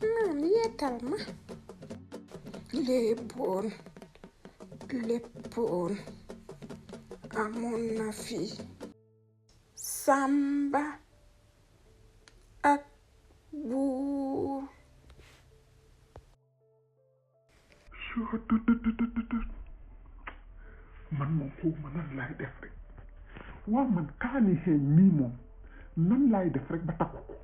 man yeetal ma léppoon amoon na fi Samba ak Buur. man moom foofu ma nan laay def rek waaw man kaani xeeñ nii moom nan laay def rek ba takku ko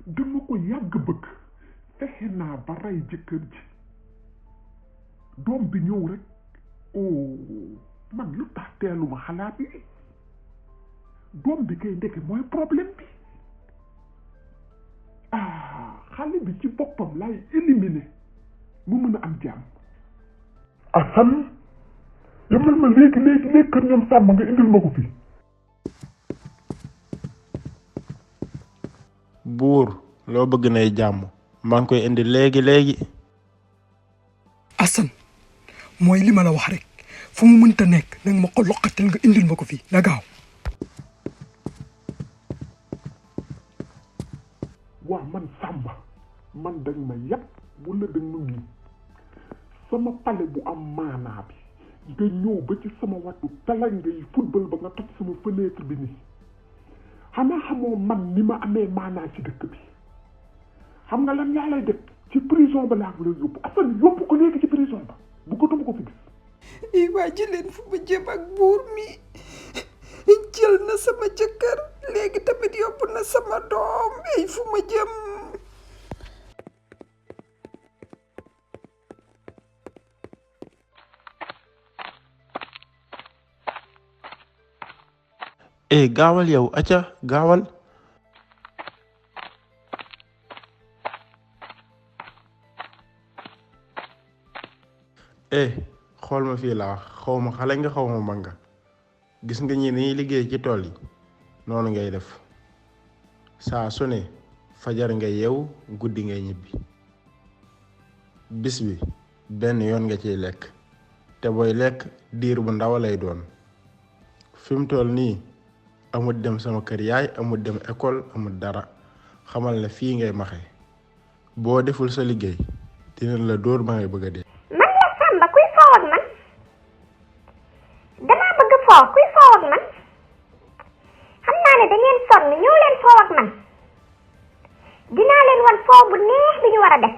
dama ko yàgg bëgg fexe naa ba rey jëkkër ji doom bi ñëw rek man lu tax teeluma xalaat yi doom bi kay ndeke mooy problème bi xale bi ci boppam laay éliminer mu mën a am jàmm. Assane yemal ma léegi kër ñoom sàmm nga indil ma ko fii. buur loo bëgg nay jàmm maa ngi koy indi léegi. Assane mooy li ma la wax rek fu mu mënta nekk nag ma ko loqatal nga indil ma ko fii na gaaw. waa man Samba man dañ ma yàpp wala dañ ma ngi sama pale bu am maanaa bi nga ñëw ba ci sama wattu tala ngay football ba nga toj sama fenêtre bi nii xanaa xamoo man ni ma amee maanaa ci dëkk bi xam nga lan laa lay def ci prison ba laa ko lay yóbbu Assane yóbbu ko léegi ci prison ba bu ko tuma ko fi gis. waa jëleen fu ma jëm ak buur mi jël na sama jëkkër léegi tamit yóbbu na sama doom fu ma jëm. gaawal yow acca gaawal. xool ma fii laa xaw ma xale nga xaw ma mag nga gis nga ñi ni liggéey ci tool yi noonu ngay def saa su ne fajar nga yeewu guddi ngay ñibbi bis bi benn yoon nga ciy lekk te booy lekk diir bu ndaw lay doon fi mu toll nii amul dem sama kër yaay amul dem école amul dara xamal ne fii ngay maxe boo deful sa liggéey dina la dóor ba ngay bëgg a dee. man la Samba kuy foo ak man damaa bëgg foo kuy foo ak man xam naa ne da ngeen sonn ñëw leen foo ak man dinaa leen wan foo bu neex bi ñu war a def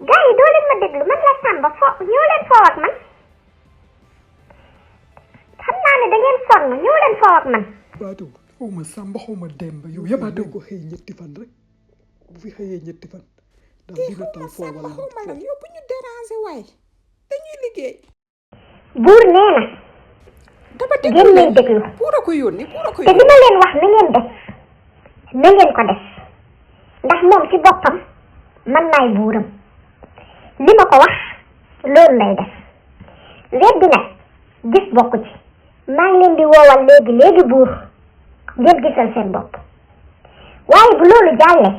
gars yi doo leen ma déglu man la Samba foo ñëw leen foo ak man xam naa ne da ngeen sonn ñëw leen foo ak man. Baatu xaw ma Samba xaw ma Demba yow yabaate ko xëy ñetti fan rek bu fi xëyee ñetti fan. xaw ma nag yow bu ñu déranger waay dañuy liggéey. buur nee na. dama ngeen may déglu. buur a ko yónni te li ma leen wax na ngeen def na ngeen ko def ndax moom ci boppam man maay buuram li ma ko wax loolu lay def weddi nag gis bokku ci maa ngi leen di woowal léegi buur ngeen gisal seen bopp waaye bu loolu jàllee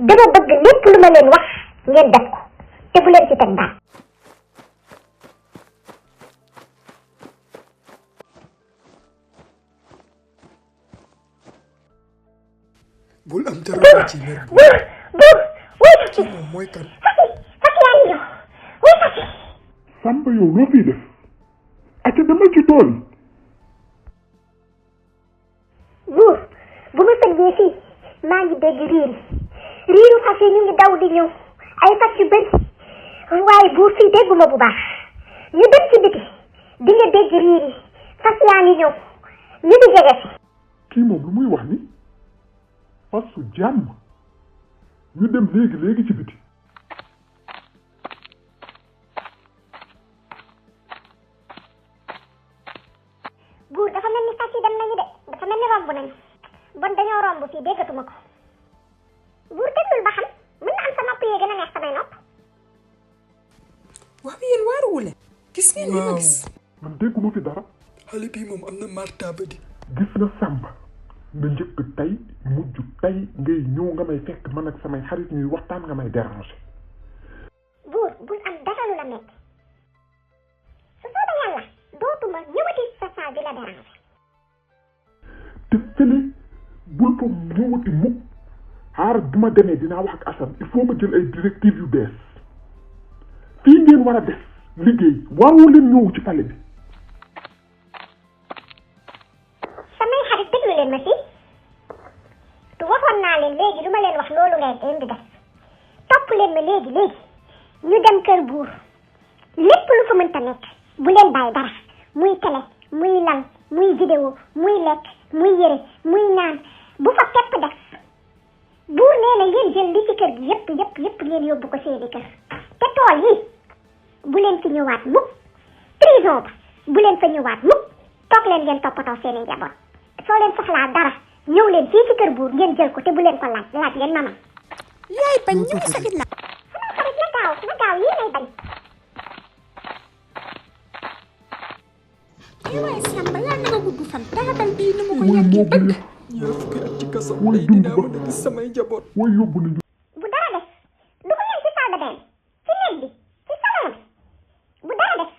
dama bëgg lépp lu ma leen wax ngeen def ko te bu leen ci teg baat. bul am dara ci mer buur moom mooy kan. Fati yaa ngi ñëw wuy Fati. Samba yow loo fiy def acca demal ci tool yi. buur bu ma tëggee fii maa ngi dégg riiru fas yi ñu ngi daw di ñëw ay fas yu bëri waaye buur fii dégguma bu baax ñu dem ci biti di nga dégg riir yi fas yaa ngi ñëw ñu di jege si. kii moom lu muy wax ni fasu jàmm ñu dem léegi ci biti. buur dafa mel ni fas yi dem nañu de dafa mel ni romb nañu bon dañoo romb fii déggatuma ko buur déglul ba xam mën na am sa nopp yee gën a neex samay nopp. waaw yéen waaruwule gis ngeen li ma gis. man dégguma fi dara. xale bii moom am na martaba di. gis nga Samba nga njëkk tey mujj tey ngay ñëw nga may fekk man ak samay xarit ñuy waxtaan nga may déranger. buur bul am dara lu la metti su soobee yàlla dootuma ñëwati sa saa bi la déranger. te fële bul fa ñëwati mukk xaar bu ma demee dinaa wax ak Assane il faut ma jël ay directives yu bees fii ngeen war a def liggéey waroo leen ñëw ci palais bi. samay xarit déglu leen ma fii tu waxoon naa leen léegi du ma leen wax loolu ngay di def topp leen ma léegi ñu dem kër buur lépp lu fa mënta nekk bu leen bàyyi dara muy télé muy lal muy vidéo muy lekk muy yëre muy naan bu fa képp def buur nee na ngeen jël li ci kër gi yépp ngeen yóbbu ko seeni kër te tool yi bu leen fi ñëwaat mukk prison ba bu leen fa ñëwaat mukk toog leen ngeen toppatoo seeni njaboot soo leen soxlaa dara ñëw leen fii ci kër buur ngeen jël ko te bu leen ko laaj leen mama yaay bañ ñëw sa ginnaaw sama xarit na gaaw yii lay bañ ay waay Samba yaa nga gudd fan taabal bii ni ma ko yàggee bëgg ñaar fukki at ci kaso tey dinaa mën a gis samay njaboot. way yóbbu nañu. bu dara def dugg leen ci salle de bain ci néeg bi ci salon bi bu dara def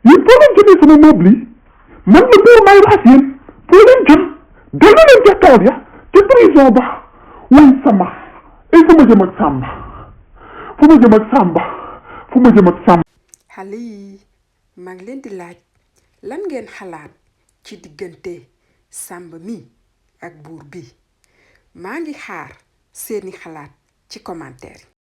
yéen foo leen jëlee sama meuble yi man la buur may wax yéen foo leen jëm dellu leen ca tool ya ca prison ba way sama ay fu ma jëm ak Samba fu ma jëm ak Samba xale yi maa ngi leen di laaj lan ngeen xalaat ci diggante Samba mi ak buur bi maa ngi xaar seeni xalaat ci commentaire